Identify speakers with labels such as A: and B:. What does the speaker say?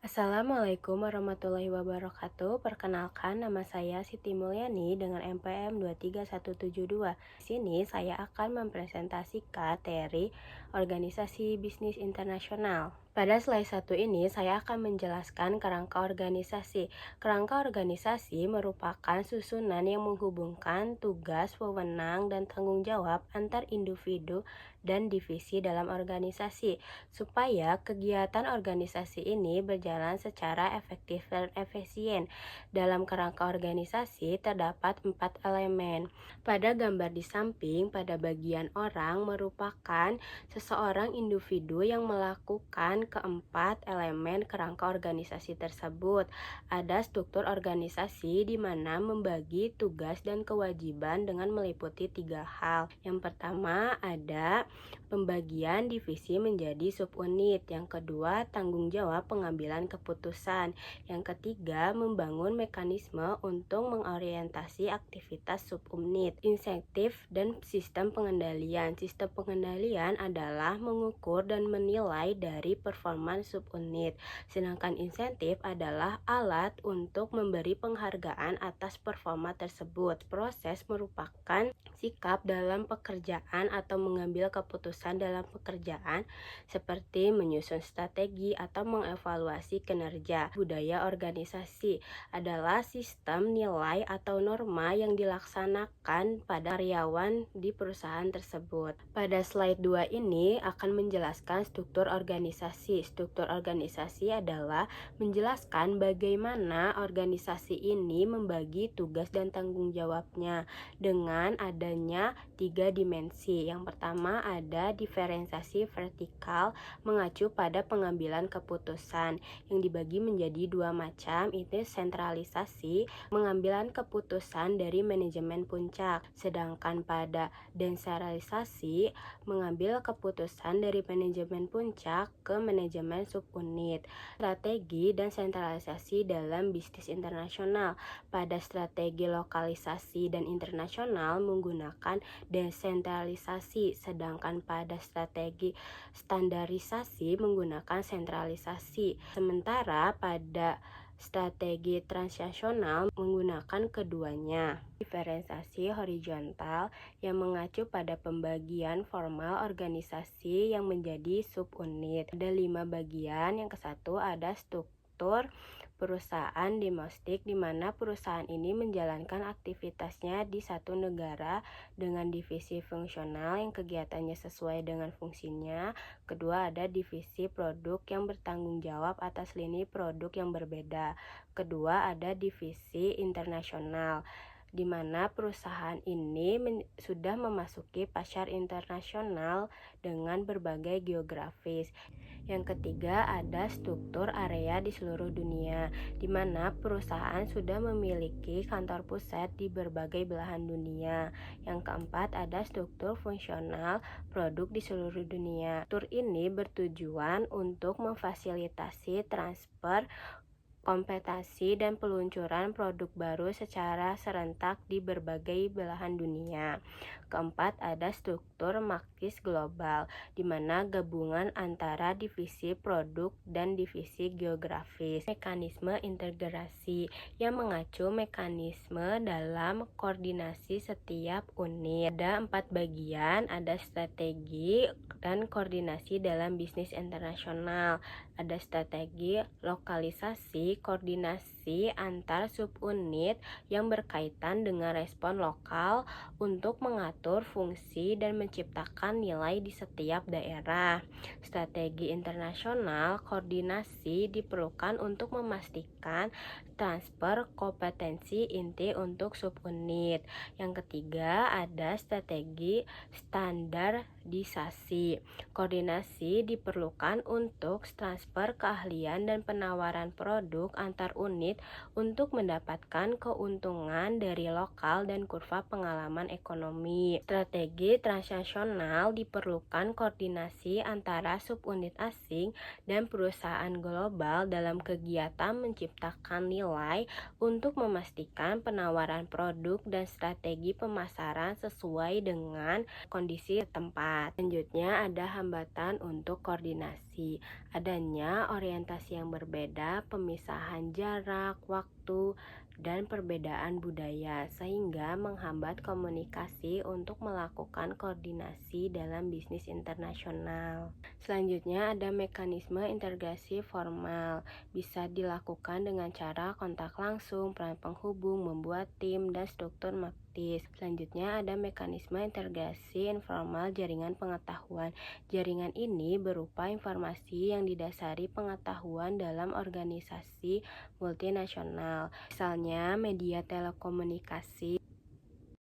A: Assalamualaikum warahmatullahi wabarakatuh. Perkenalkan, nama saya Siti Mulyani dengan NPM 23172. Di sini saya akan mempresentasikan teori organisasi bisnis internasional. Pada slide 1 ini, saya akan menjelaskan kerangka organisasi. Kerangka organisasi merupakan susunan yang menghubungkan tugas, wewenang, dan tanggung jawab antar individu dan divisi dalam organisasi, supaya kegiatan organisasi ini berjalan secara efektif dan efisien. Dalam kerangka organisasi terdapat 4 elemen. Pada gambar di samping, pada bagian orang merupakan seseorang individu yang melakukan keempat elemen kerangka organisasi tersebut. Ada struktur organisasi di mana membagi tugas dan kewajiban dengan meliputi 3 hal. Yang pertama ada pembagian divisi menjadi subunit. Yang kedua, tanggung jawab pengambilan keputusan. Yang ketiga, membangun mekanisme untuk mengorientasi aktivitas subunit. Insentif dan sistem pengendalian. Sistem pengendalian adalah mengukur dan menilai dari performa subunit. Sedangkan insentif adalah alat untuk memberi penghargaan atas performa tersebut. Proses merupakan sikap dalam pekerjaan atau mengambil keputusan dalam pekerjaan seperti menyusun strategi atau mengevaluasi kinerja. Budaya organisasi adalah sistem nilai atau norma yang dilaksanakan pada karyawan di perusahaan tersebut. Pada slide 2 ini akan menjelaskan struktur organisasi. Struktur organisasi adalah menjelaskan bagaimana organisasi ini membagi tugas dan tanggung jawabnya dengan adanya 3 dimensi. Yang pertama ada diferensiasi vertikal mengacu pada pengambilan keputusan yang dibagi menjadi 2 macam, itu sentralisasi pengambilan keputusan dari manajemen puncak, sedangkan pada desentralisasi mengambil keputusan dari manajemen puncak ke manajemen subunit. Strategi dan sentralisasi dalam bisnis internasional. Pada strategi lokalisasi dan internasional menggunakan desentralisasi, sedangkan pada strategi standarisasi menggunakan sentralisasi. Sementara pada strategi transnasional menggunakan keduanya. Diferensiasi horizontal yang mengacu pada pembagian formal organisasi yang menjadi subunit. Ada 5 bagian. Yang ke-1 ada struktur perusahaan domestik, di mana perusahaan ini menjalankan aktivitasnya di satu negara dengan divisi fungsional yang kegiatannya sesuai dengan fungsinya. Kedua, ada divisi produk yang bertanggung jawab atas lini produk yang berbeda. Kedua, ada divisi internasional, di mana perusahaan ini sudah memasuki pasar internasional dengan berbagai geografis. Yang ketiga ada struktur area di seluruh dunia, di mana perusahaan sudah memiliki kantor pusat di berbagai belahan dunia. Yang keempat ada struktur fungsional produk di seluruh dunia. Struktur ini bertujuan untuk memfasilitasi transfer kompetensi dan peluncuran produk baru secara serentak di berbagai belahan dunia. Keempat, ada struktur markis global, di mana gabungan antara divisi produk dan divisi geografis. Mekanisme integrasi yang mengacu mekanisme dalam koordinasi setiap unit. Ada 4 bagian, ada strategi dan koordinasi dalam bisnis internasional. Ada strategi lokalisasi, koordinasi antar subunit yang berkaitan dengan respon lokal untuk mengatur fungsi dan menciptakan nilai di setiap daerah. Strategi internasional, koordinasi diperlukan untuk memastikan transfer kompetensi inti untuk subunit. Yang ketiga ada strategi standarisasi. Koordinasi diperlukan untuk transfer keahlian dan penawaran produk antar unit untuk mendapatkan keuntungan dari lokal dan kurva pengalaman ekonomi. Strategi transnasional diperlukan koordinasi antara subunit asing dan perusahaan global dalam kegiatan menciptakan nilai untuk memastikan penawaran produk dan strategi pemasaran sesuai dengan kondisi tempat. Selanjutnya ada hambatan untuk koordinasi. komunikasi. Adanya orientasi yang berbeda, pemisahan jarak, waktu, dan perbedaan budaya, sehingga menghambat komunikasi untuk melakukan koordinasi dalam bisnis internasional. Selanjutnya ada mekanisme integrasi formal, bisa dilakukan dengan cara kontak langsung, peran penghubung, membuat tim, dan struktur maktis. Selanjutnya ada mekanisme integrasi informal jaringan pengetahuan. Jaringan ini berupa informasi yang didasari pengetahuan dalam organisasi multinasional. Misalnya media telekomunikasi